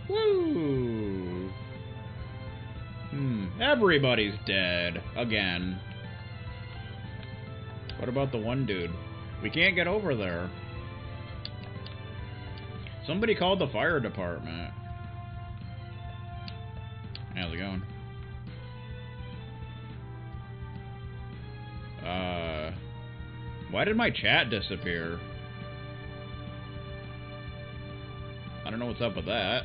Woo! Everybody's dead. Again. What about the one dude? We can't get over there. Somebody called the fire department. How's it going? Why did my chat disappear? I don't know what's up with that.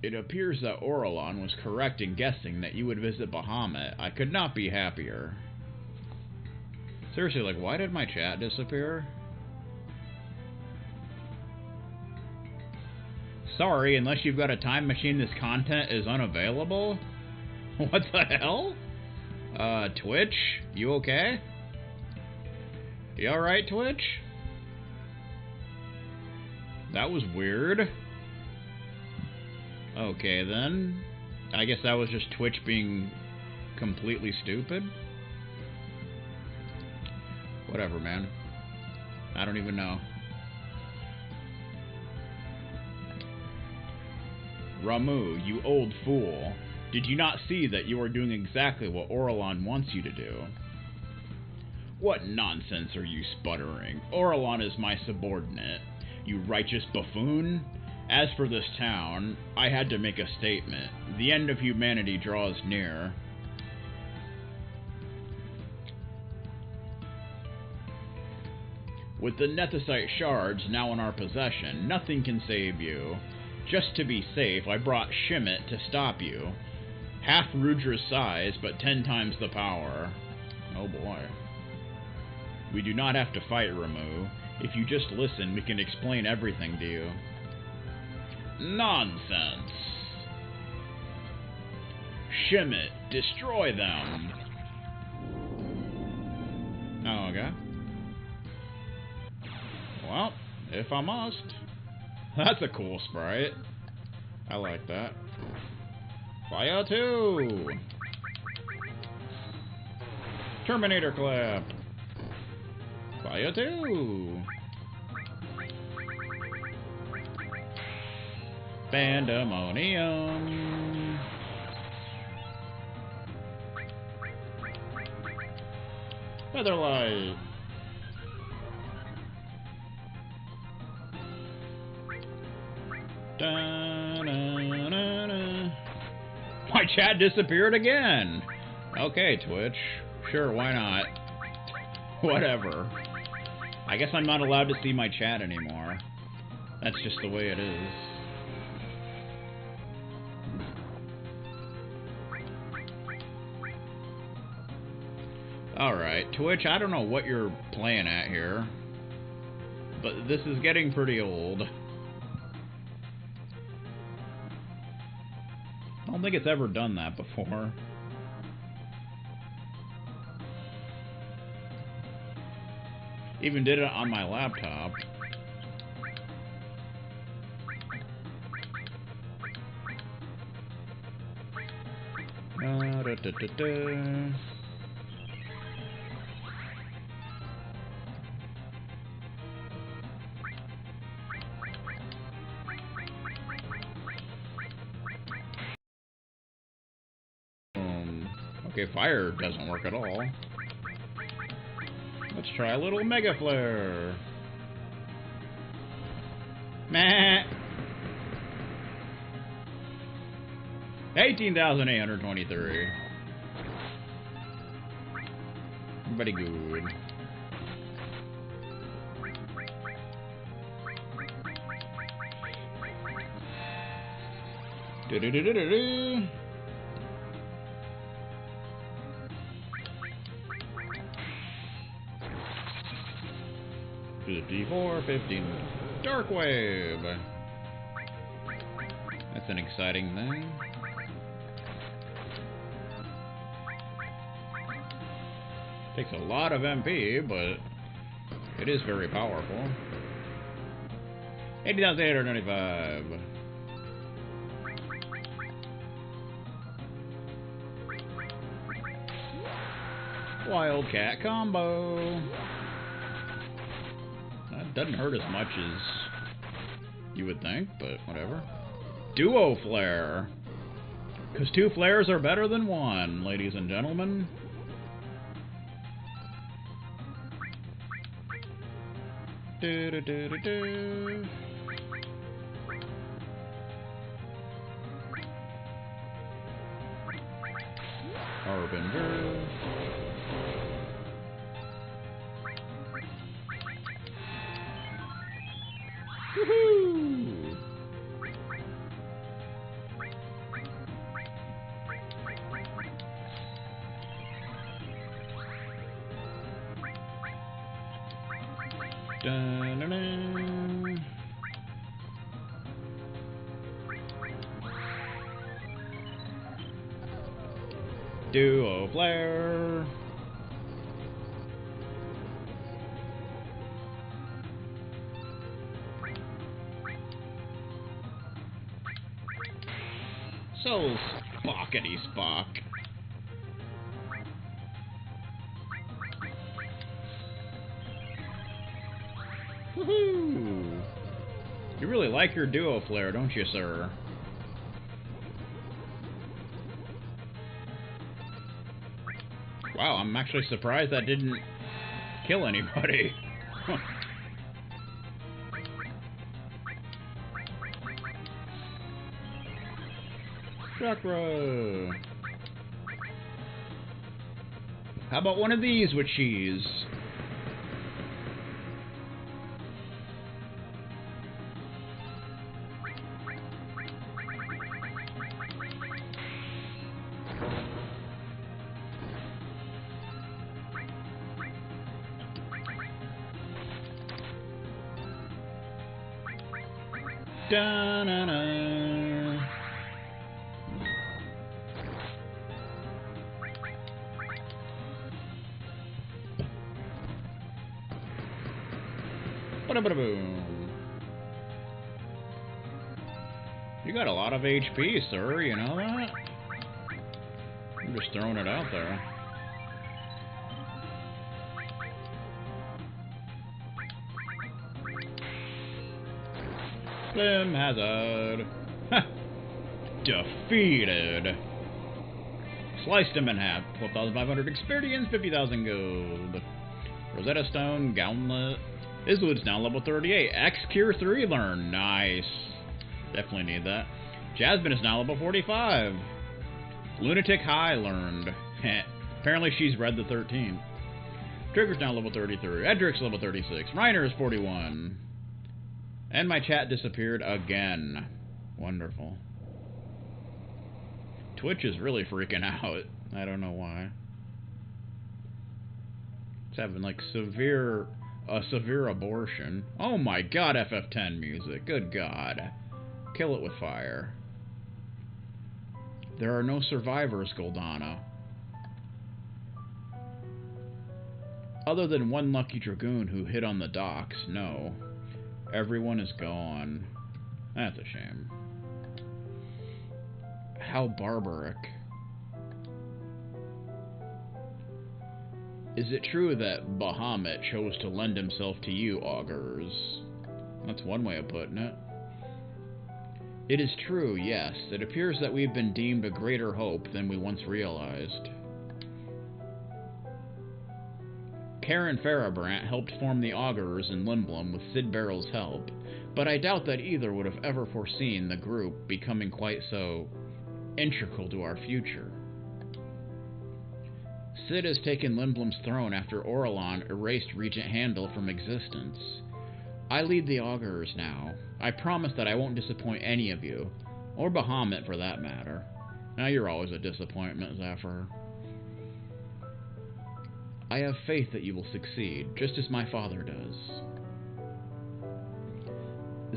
It appears that Orelon was correct in guessing that you would visit Bahamut. I could not be happier. Seriously, like, why did my chat disappear? Sorry, unless you've got a time machine, this content is unavailable? What the hell? Twitch? You okay? You alright, Twitch? That was weird. Okay, then. I guess that was just Twitch being completely stupid. Whatever, man. I don't even know. Ramu, you old fool. Did you not see that you are doing exactly what Orelon wants you to do? What nonsense are you sputtering? Orelon is my subordinate, you righteous buffoon. As for this town, I had to make a statement. The end of humanity draws near. With the Nethicite shards now in our possession, nothing can save you. Just to be safe, I brought Shimmet to stop you. Half Rudra's size, but 10 times the power. Oh boy. We do not have to fight, Ramu. If you just listen, we can explain everything to you. Nonsense. Shimmet, destroy them. Oh, okay. Well, if I must. That's a cool sprite. I like that. Fire 2! Terminator clap! Fire 2! Pandemonium! Featherlight! Da-na-na-na. My chat disappeared again! Okay, Twitch. Sure, why not? Whatever. I guess I'm not allowed to see my chat anymore. That's just the way it is. Alright, Twitch, I don't know what you're playing at here, but this is getting pretty old. I don't think it's ever done that before. Even did it on my laptop. Okay, fire doesn't work at all. Let's try a little Mega Flare. Meh. 18,823. Very good. Do-do-do-do-do-do. 54, 15. Dark Wave. That's an exciting thing. Takes a lot of MP, but it is very powerful. 80,895. Wildcat combo. That doesn't hurt as much as You would think, but whatever. Duo flare. Because 2 flares are better than 1, ladies and gentlemen. Do do do do do. Harbinger. Woohoo! Da-na-na. Duo flare. So spockety spock. Woohoo! You really like your duo flare, don't you, sir? Wow, I'm actually surprised that didn't kill anybody. Chakra! How about one of these with cheese? Da-na-na. Ba-da-ba-da-boom. You got a lot of HP, sir, you know that? I'm just throwing it out there. Slim Hazard. Ha! Defeated. Sliced him in half. 12,500 experience, 50,000 gold. Rosetta Stone, Gauntlet. Iswood's now level 38. X Cure 3 learned. Nice. Definitely need that. Jasmine is now level 45. Lunatic High learned. Apparently she's read the 13. Trigger's now level 33. Edric's level 36. Reiner is 41. And my chat disappeared again. Wonderful. Twitch is really freaking out. I don't know why. It's having like severe abortion. Oh my god, FF10 music. Good god. Kill it with fire. There are no survivors, Goldana. Other than one lucky dragoon who hid on the docks, no. Everyone is gone. That's a shame. How barbaric. Is it true that Bahamut chose to lend himself to you, augurs? That's one way of putting it. It is true, yes. It appears that we've been deemed a greater hope than we once realized. Karen Farabrant helped form the Augurs in Limblum with Sid Barrel's help, but I doubt that either would have ever foreseen the group becoming quite so integral to our future. Sid has taken Limblum's throne after Orelon erased Regent Handel from existence. I lead the Augurs now. I promise that I won't disappoint any of you, or Bahamut for that matter. Now you're always a disappointment, Zephyr. I have faith that you will succeed, just as my father does.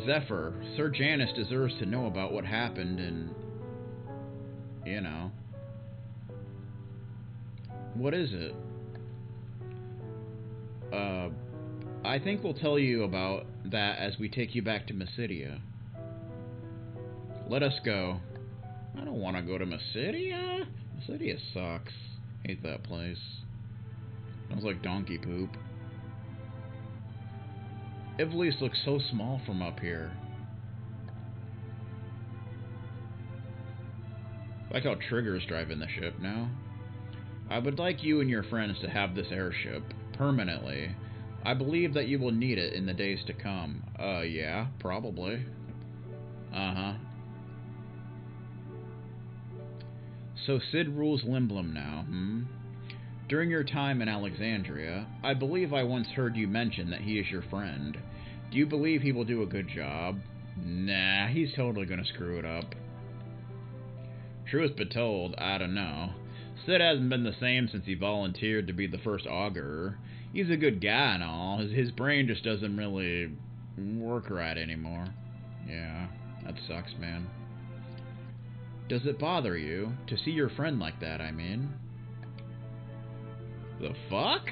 Zephyr, Sir Janus deserves to know about what happened and... you know. What is it? I think we'll tell you about that as we take you back to Mysidia. Let us go. I don't want to go to Mysidia. Mysidia sucks. Hate that place. Smells like donkey poop. Ivalice looks so small from up here. Like how Trigger's driving the ship now. I would like you and your friends to have this airship, permanently. I believe that you will need it in the days to come. Yeah, probably. Uh-huh. So Sid rules Limblum now, During your time in Alexandria, I believe I once heard you mention that he is your friend. Do you believe he will do a good job? Nah, he's totally gonna screw it up. Truth be told, I don't know. Sid hasn't been the same since he volunteered to be the first augurer. He's a good guy and all. His brain just doesn't really work right anymore. Yeah, that sucks, man. Does it bother you to see your friend like that, I mean? The fuck?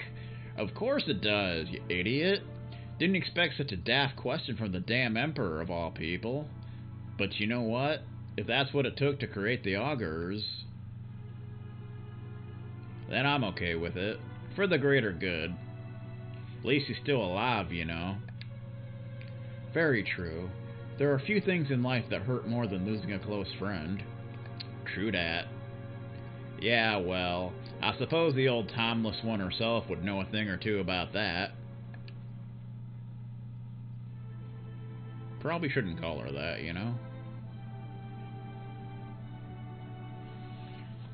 Of course it does, you idiot. Didn't expect such a daft question from the damn Emperor of all people. But you know what? If that's what it took to create the augurs, then I'm okay with it. For the greater good. At least he's still alive, you know. Very true. There are few things in life that hurt more than losing a close friend. True dat. Yeah, well, I suppose the old timeless one herself would know a thing or two about that. Probably shouldn't call her that, you know?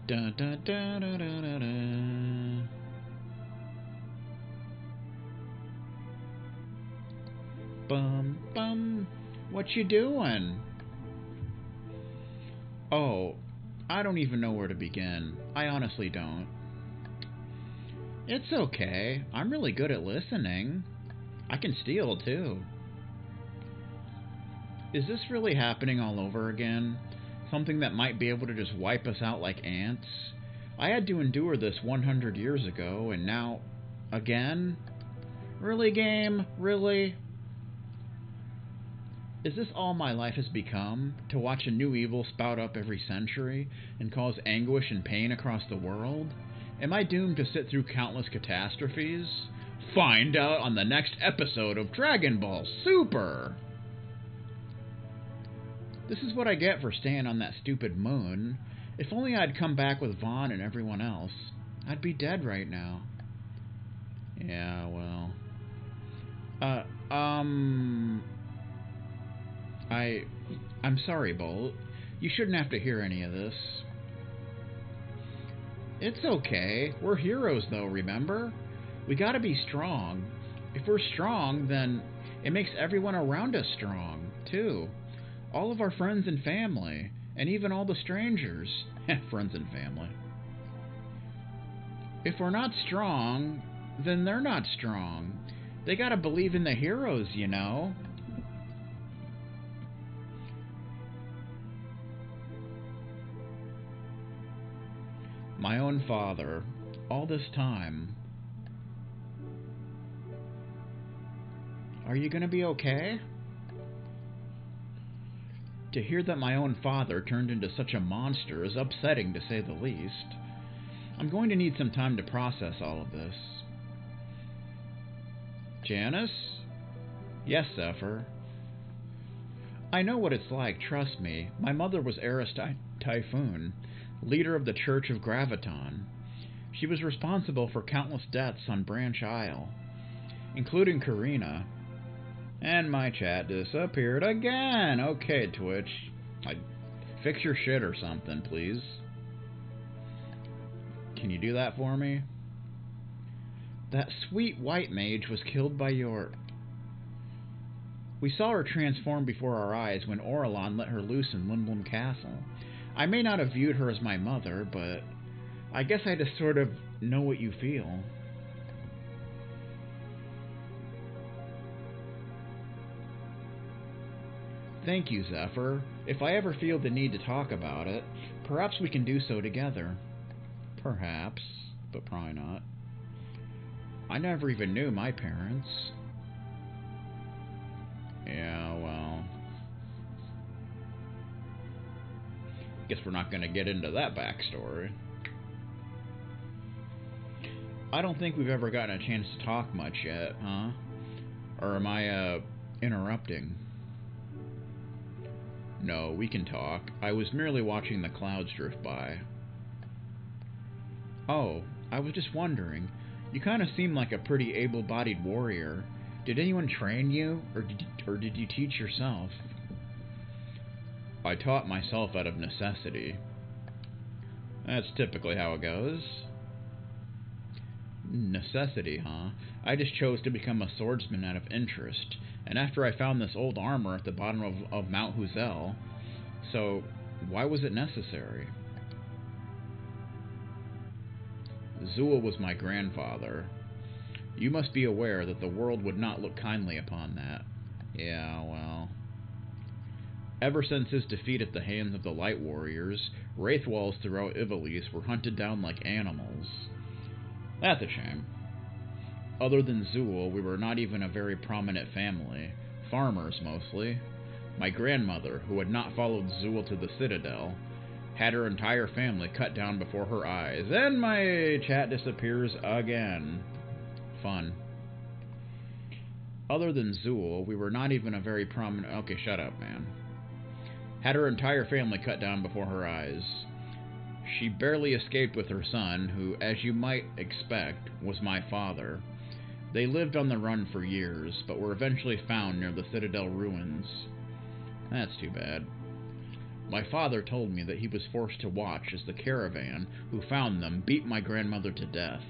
Dun dun dun dun dun dun dun. Bum bum. What you doing? Oh, I don't even know where to begin. I honestly don't. It's okay. I'm really good at listening. I can steal, too. Is this really happening all over again? Something that might be able to just wipe us out like ants? I had to endure this 100 years ago, and now... again? Really, game? Really? Is this all my life has become? To watch a new evil spout up every century and cause anguish and pain across the world? Am I doomed to sit through countless catastrophes? Find out on the next episode of Dragon Ball Super! This is what I get for staying on that stupid moon. If only I'd come back with Vaughn and everyone else. I'd be dead right now. Yeah, well... I'm sorry, Bolt. You shouldn't have to hear any of this. It's okay. We're heroes, though, remember? We gotta be strong. If we're strong, then it makes everyone around us strong, too. All of our friends and family, and even all the strangers. Friends and family. If we're not strong, then they're not strong. They gotta believe in the heroes, you know? My own father, all this time. Are you gonna be okay? To hear that my own father turned into such a monster is upsetting, to say the least. I'm going to need some time to process all of this. Janice? Yes, Zephyr. I know what it's like, trust me. My mother was Heiress Typhoon, leader of the Church of Graviton. She was responsible for countless deaths on Branch Isle, including Karina. And my chat disappeared again. Okay, Twitch. Fix your shit or something, please. Can you do that for me? That sweet white mage was killed by your... We saw her transform before our eyes when Orelon let her loose in Limblum Castle. I may not have viewed her as my mother, but I guess I just sort of know what you feel. Thank you, Zephyr. If I ever feel the need to talk about it, perhaps we can do so together. Perhaps, but probably not. I never even knew my parents. Yeah, well... Guess we're not going to get into that backstory. I don't think we've ever gotten a chance to talk much yet, huh? Or am I, interrupting? No, we can talk. I was merely watching the clouds drift by. Oh, I was just wondering. You kind of seem like a pretty able-bodied warrior. Did anyone train you, or did you teach yourself? I taught myself out of necessity. That's typically how it goes. Necessity, huh? I just chose to become a swordsman out of interest, and after I found this old armor at the bottom of Mount Huzel, so why was it necessary? Zul was my grandfather. You must be aware that the world would not look kindly upon that. Yeah, well... Ever since his defeat at the hands of the Light Warriors, Wraithwalls throughout Ivalice were hunted down like animals. That's a shame. Other than Zul, we were not even a very prominent family. Farmers, mostly. My grandmother, who had not followed Zul to the Citadel, had her entire family cut down before her eyes. And my chat disappears again. Fun. Other than Zul, we were not even a very prominent... Okay, shut up, man. Had her entire family cut down before her eyes. She barely escaped with her son, who, as you might expect, was my father. They lived on the run for years, but were eventually found near the Citadel ruins. That's too bad. My father told me that he was forced to watch as the caravan, who found them, beat my grandmother to death.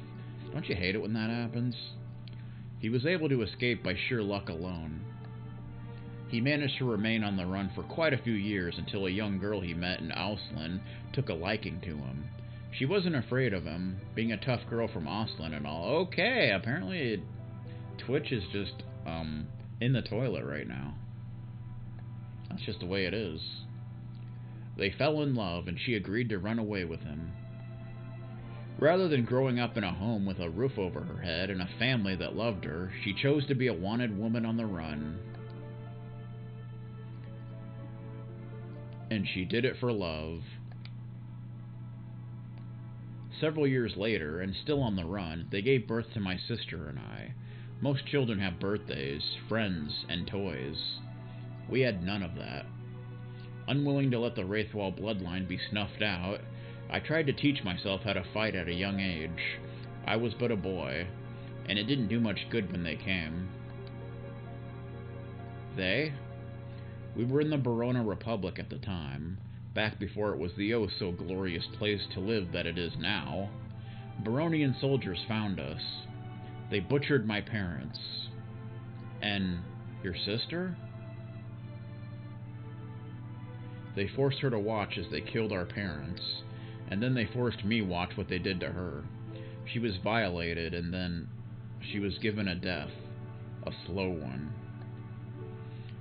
Don't you hate it when that happens? He was able to escape by sheer luck alone. He managed to remain on the run for quite a few years until a young girl he met in Auslan took a liking to him. She wasn't afraid of him, being a tough girl from Auslan and all. Okay, apparently Twitch is just, in the toilet right now. That's just the way it is. They fell in love, and she agreed to run away with him. Rather than growing up in a home with a roof over her head and a family that loved her, she chose to be a wanted woman on the run. And she did it for love. Several years later, and still on the run, they gave birth to my sister and I. Most children have birthdays, friends, and toys. We had none of that. Unwilling to let the Wraithwall bloodline be snuffed out, I tried to teach myself how to fight at a young age. I was but a boy, and it didn't do much good when they came. They? We were in the Barona Republic at the time, back before it was the oh-so-glorious place to live that it is now. Baronian soldiers found us. They butchered my parents. And your sister? They forced her to watch as they killed our parents, and then they forced me watch what they did to her. She was violated, and then she was given a death. A slow one.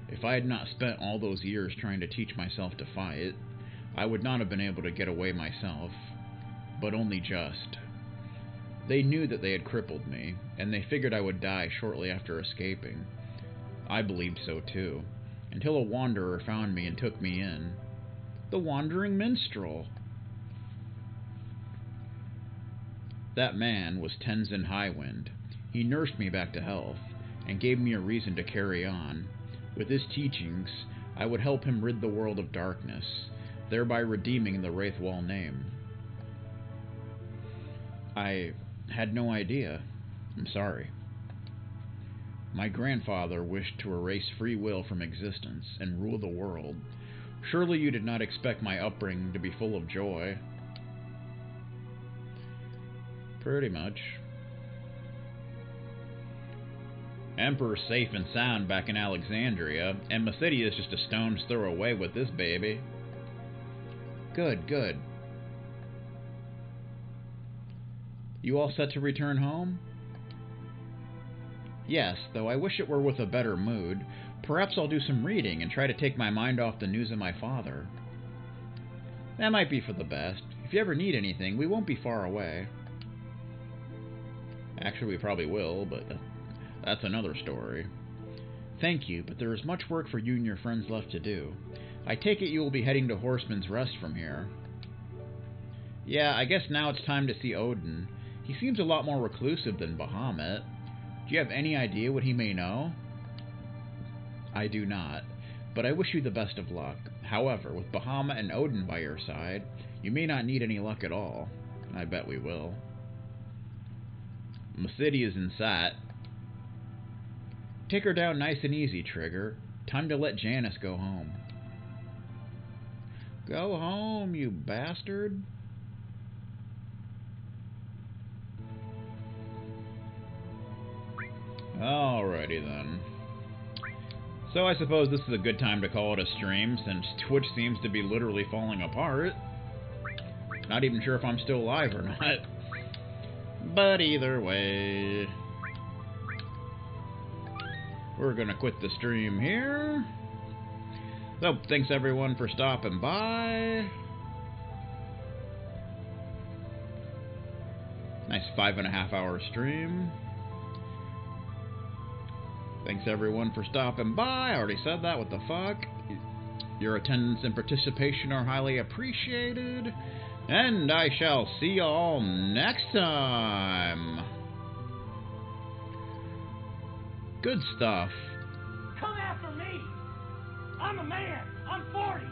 If I had not spent all those years trying to teach myself to fight, I would not have been able to get away myself, but only just. They knew that they had crippled me, and they figured I would die shortly after escaping. I believed so too, until a wanderer found me and took me in. The wandering minstrel. That man was Tenzin Highwind. He nursed me back to health, and gave me a reason to carry on. With his teachings, I would help him rid the world of darkness, thereby redeeming the Wraithwall name. I had no idea. I'm sorry. My grandfather wished to erase free will from existence and rule the world. Surely you did not expect my upbringing to be full of joy. Pretty much. Emperor's safe and sound back in Alexandria, and my city is just a stone's throw away with this baby. Good, good. You all set to return home? Yes, though I wish it were with a better mood. Perhaps I'll do some reading and try to take my mind off the news of my father. That might be for the best. If you ever need anything, we won't be far away. Actually, we probably will, but that's another story. Thank you, but there is much work for you and your friends left to do. I take it you will be heading to Horseman's Rest from here. Yeah, I guess now it's time to see Odin. He seems a lot more reclusive than Bahamut. Do you have any idea what he may know? I do not. but I wish you the best of luck. However, with Bahamut and Odin by your side, you may not need any luck at all. I bet we will. My city is in sight. Take her down nice and easy, Trigger. Time to let Janice go home. Go home, you bastard. Alrighty then. So I suppose this is a good time to call it a stream, since Twitch seems to be literally falling apart. Not even sure if I'm still live or not. But either way, we're gonna quit the stream here. So, thanks everyone for stopping by. Nice 5.5 hour stream. Thanks everyone for stopping by. I already said that, what the fuck. Your attendance and participation are highly appreciated. And I shall see y'all next time. Good stuff. Come after me! I'm a man! I'm 40!